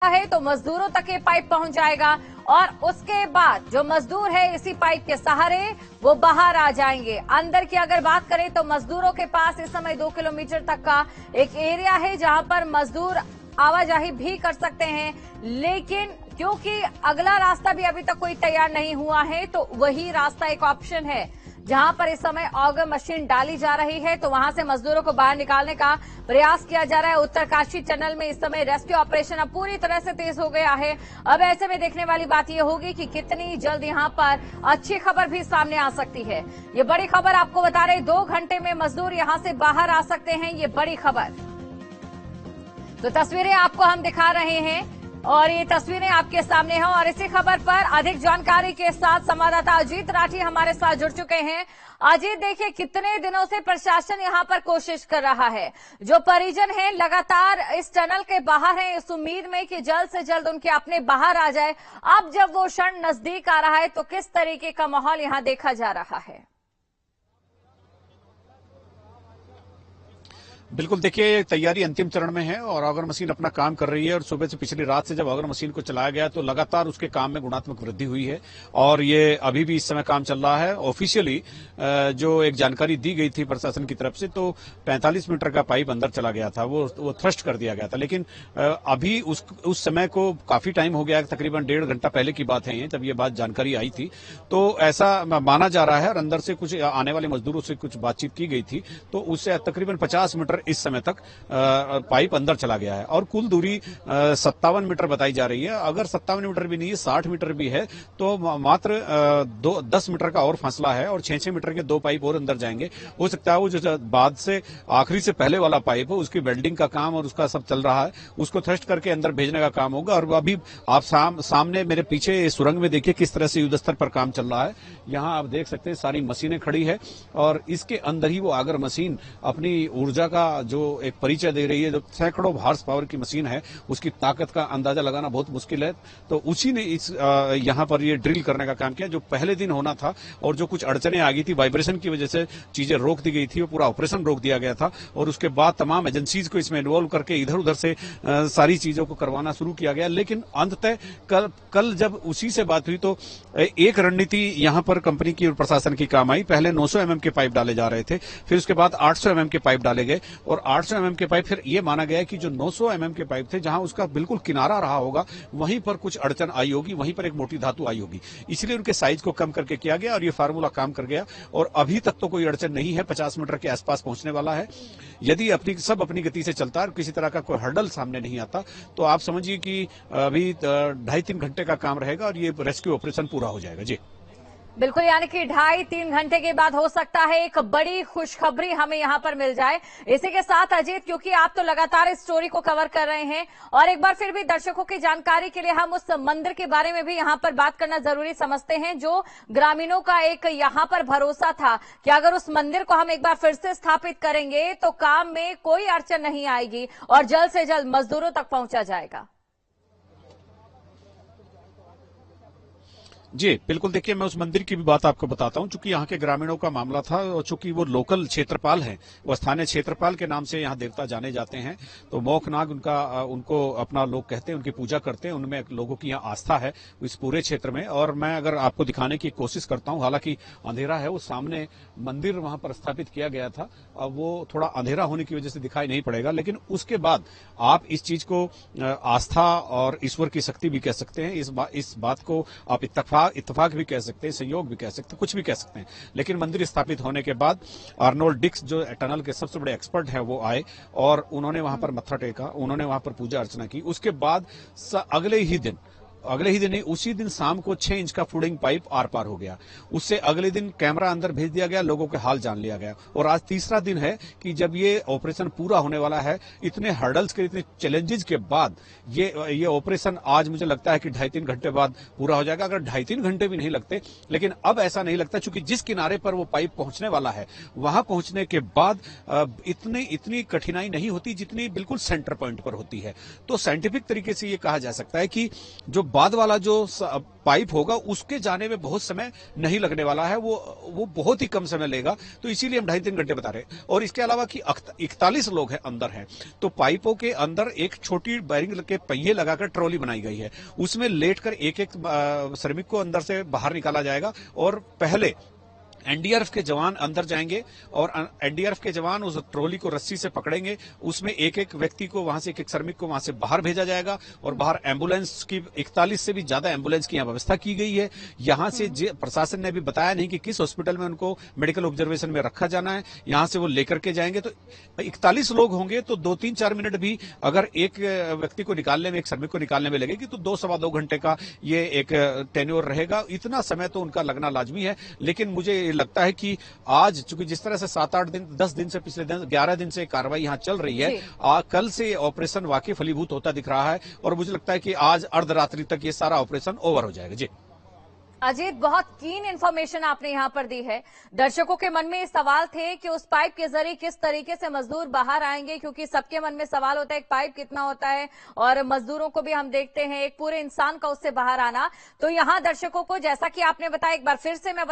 है तो मजदूरों तक ये पाइप पहुंच जाएगा और उसके बाद जो मजदूर है इसी पाइप के सहारे वो बाहर आ जाएंगे। अंदर की अगर बात करें तो मजदूरों के पास इस समय 2 किलोमीटर तक का एक एरिया है जहां पर मजदूर आवाजाही भी कर सकते हैं, लेकिन क्योंकि अगला रास्ता भी अभी तक कोई तैयार नहीं हुआ है तो वही रास्ता एक ऑप्शन है जहां पर इस समय ऑगर मशीन डाली जा रही है, तो वहां से मजदूरों को बाहर निकालने का प्रयास किया जा रहा है। उत्तरकाशी टनल में इस समय रेस्क्यू ऑपरेशन अब पूरी तरह से तेज हो गया है। अब ऐसे में देखने वाली बात यह होगी कि कितनी जल्द यहां पर अच्छी खबर भी सामने आ सकती है। ये बड़ी खबर आपको बता रहे 2 घंटे में मजदूर यहां से बाहर आ सकते हैं, ये बड़ी खबर। तो तस्वीरें आपको हम दिखा रहे हैं और ये तस्वीरें आपके सामने हैं और इसी खबर पर अधिक जानकारी के साथ संवाददाता अजीत राठी हमारे साथ जुड़ चुके हैं। अजीत, देखिए कितने दिनों से प्रशासन यहां पर कोशिश कर रहा है, जो परिजन हैं लगातार इस टनल के बाहर हैं इस उम्मीद में कि जल्द से जल्द उनके अपने बाहर आ जाए। अब जब वो क्षण नजदीक आ रहा है तो किस तरीके का माहौल यहां देखा जा रहा है? बिल्कुल, देखिए तैयारी अंतिम चरण में है और ऑगर मशीन अपना काम कर रही है और सुबह से पिछली रात से जब ऑगर मशीन को चलाया गया तो लगातार उसके काम में गुणात्मक वृद्धि हुई है और ये अभी भी इस समय काम चल रहा है। ऑफिशियली जो एक जानकारी दी गई थी प्रशासन की तरफ से तो 45 मीटर का पाइप अंदर चला गया था, वो थ्रस्ट कर दिया गया था, लेकिन अभी उस समय को काफी टाइम हो गया, तकरीबन 1.5 घंटा पहले की बात है जब ये बात जानकारी आई थी। तो ऐसा माना जा रहा है और अंदर से कुछ आने वाले मजदूरों से कुछ बातचीत की गई थी तो उससे तकरीबन 50 मीटर इस समय तक पाइप अंदर चला गया है और कुल दूरी 57 मीटर बताई जा रही है। अगर 57 मीटर भी नहीं है, 60 मीटर भी है तो मात्र 10 मीटर का और फासला है और 6-6 मीटर के 2 पाइप और अंदर जाएंगे। हो सकता है वो जो बाद से आखिरी से पहले वाला पाइप है उसकी वेल्डिंग का काम और उसका सब चल रहा है, उसको थ्रस्ट करके अंदर भेजने का काम होगा। और अभी आप सामने मेरे पीछे सुरंग में देखिए किस तरह से युद्ध स्तर पर काम चल रहा है। यहाँ आप देख सकते हैं सारी मशीनें खड़ी है और इसके अंदर ही वो आगर मशीन अपनी ऊर्जा का जो एक परिचय दे रही है, जो सैकड़ों हॉर्स पावर की मशीन है उसकी ताकत का अंदाजा लगाना बहुत मुश्किल है। तो उसी ने इस यहां पर ये ड्रिल करने का काम किया जो पहले दिन होना था और जो कुछ अड़चने आ गई थी, वाइब्रेशन की वजह से चीजें रोक दी गई थी, वो पूरा ऑपरेशन रोक दिया गया था और उसके बाद तमाम एजेंसीज को इसमें इन्वॉल्व करके इधर उधर से सारी चीजों को करवाना शुरू किया गया। लेकिन अंततः कल जब उसी से बात हुई तो एक रणनीति यहां पर कंपनी की और प्रशासन की काम आई। पहले 900 mm के पाइप डाले जा रहे थे, फिर उसके बाद 800 mm के पाइप डाले गए और 800 mm के पाइप फिर ये माना गया कि जो 900 mm के पाइप थे जहां उसका बिल्कुल किनारा रहा होगा वहीं पर कुछ अड़चन आई होगी, वहीं पर एक मोटी धातु आई होगी, इसलिए उनके साइज को कम करके किया गया और ये फार्मूला काम कर गया और अभी तक तो कोई अड़चन नहीं है। 50 मीटर के आसपास पहुंचने वाला है। यदि अपनी गति से चलता है और किसी तरह का कोई हर्डल सामने नहीं आता तो आप समझिए कि अभी 2.5-3 घंटे का काम रहेगा और ये रेस्क्यू ऑपरेशन पूरा हो जाएगा। जी बिल्कुल, यानी कि 2.5-3 घंटे के बाद हो सकता है एक बड़ी खुशखबरी हमें यहां पर मिल जाए। इसी के साथ अजीत, क्योंकि आप तो लगातार इस स्टोरी को कवर कर रहे हैं और एक बार फिर भी दर्शकों की जानकारी के लिए हम उस मंदिर के बारे में भी यहां पर बात करना जरूरी समझते हैं जो ग्रामीणों का एक यहां पर भरोसा था कि अगर उस मंदिर को हम एक बार फिर से स्थापित करेंगे तो काम में कोई अड़चन नहीं आएगी और जल्द से जल्द मजदूरों तक पहुंचा जाएगा। जी बिल्कुल, देखिए मैं उस मंदिर की भी बात आपको बताता हूं। चूंकि यहाँ के ग्रामीणों का मामला था और चूंकि वो लोकल क्षेत्रपाल हैं, वो स्थानीय क्षेत्रपाल के नाम से यहाँ देवता जाने जाते हैं, तो मोखनाग उनको अपना लोग कहते हैं, उनकी पूजा करते हैं, उनमें लोगों की यहाँ आस्था है इस पूरे क्षेत्र में। और मैं अगर आपको दिखाने की कोशिश करता हूँ, हालांकि अंधेरा है, वो सामने मंदिर वहां पर स्थापित किया गया था, अब वो थोड़ा अंधेरा होने की वजह से दिखाई नहीं पड़ेगा, लेकिन उसके बाद आप इस चीज को आस्था और ईश्वर की शक्ति भी कह सकते हैं। इस बात को आप इत्तेफाक भी कह सकते हैं, संयोग भी कह सकते हैं, कुछ भी कह सकते हैं। लेकिन मंदिर स्थापित होने के बाद आर्नोल्ड डिक्स जो टनल के सबसे बड़े एक्सपर्ट हैं वो आए और उन्होंने वहां पर मत्था टेका, उन्होंने वहां पर पूजा अर्चना की। उसके बाद अगले ही दिन नहीं, उसी दिन शाम को 6 इंच का फूडिंग पाइप आर पार हो गया। उससे अगले दिन कैमरा अंदर भेज दिया गया, लोगों के हाल जान लिया गया और आज तीसरा दिन है कि जब ये ऑपरेशन पूरा होने वाला है। इतने हर्डल्स के, इतने चैलेंजेस के बाद ये ऑपरेशन आज मुझे लगता है कि 2.5-3 घंटे बाद पूरा हो जाएगा। अगर 2.5-3 घंटे भी नहीं लगते, लेकिन अब ऐसा नहीं लगता, क्योंकि जिस किनारे पर वो पाइप पहुंचने वाला है वहां पहुंचने के बाद इतनी कठिनाई नहीं होती जितनी बिल्कुल सेंटर पॉइंट पर होती है। तो साइंटिफिक तरीके से ये कहा जा सकता है कि जो बाद वाला जो पाइप होगा उसके जाने में बहुत समय नहीं लगने वाला है, वो बहुत ही कम समय लेगा। तो इसीलिए हम 2.5-3 घंटे बता रहे हैं। और इसके अलावा कि 41 लोग हैं अंदर हैं, तो पाइपों के अंदर एक छोटी बैरिंग के पहिए लगाकर ट्रॉली बनाई गई है, उसमें लेटकर एक एक श्रमिक को अंदर से बाहर निकाला जाएगा। और पहले एनडीआरएफ के जवान अंदर जाएंगे और एनडीआरएफ के जवान उस ट्रॉली को रस्सी से पकड़ेंगे, उसमें एक एक व्यक्ति को वहां से, एक एक श्रमिक को वहां से बाहर भेजा जाएगा। और बाहर एम्बुलेंस की 41 से भी ज्यादा एम्बुलेंस की यहाँ व्यवस्था की गई है। यहां से प्रशासन ने अभी बताया नहीं कि किस हॉस्पिटल में उनको मेडिकल ऑब्जर्वेशन में रखा जाना है, यहां से वो लेकर के जाएंगे। तो 41 लोग होंगे तो 2-3-4 मिनट भी अगर एक व्यक्ति को निकालने में, एक श्रमिक को निकालने में लगेगी तो 2-2.25 घंटे का ये एक टेन्योर रहेगा। इतना समय तो उनका लगना लाजमी है। लेकिन मुझे लगता है कि आज चूंकि जिस तरह से 7-8 दिन, 10 दिन से, पिछले 11 दिन से कार्रवाई यहां चल रही है, कल से ऑपरेशन वाकई फलीभूत होता दिख रहा है। और मुझे लगता है कि आज अर्धरात्रि तक ये सारा ऑपरेशन ओवर हो जाएगा। जी अजीत, बहुत कीन इंफॉर्मेशन आपने यहां पर दी है। दर्शकों के मन में सवाल थे कि उस पाइप के जरिए किस तरीके से मजदूर बाहर आएंगे, क्योंकि सबके मन में सवाल होता है एक पाइप कितना होता है, और मजदूरों को भी हम देखते हैं एक पूरे इंसान का उससे बाहर आना। तो यहां दर्शकों को, जैसा कि आपने बताया, एक बार फिर से मैं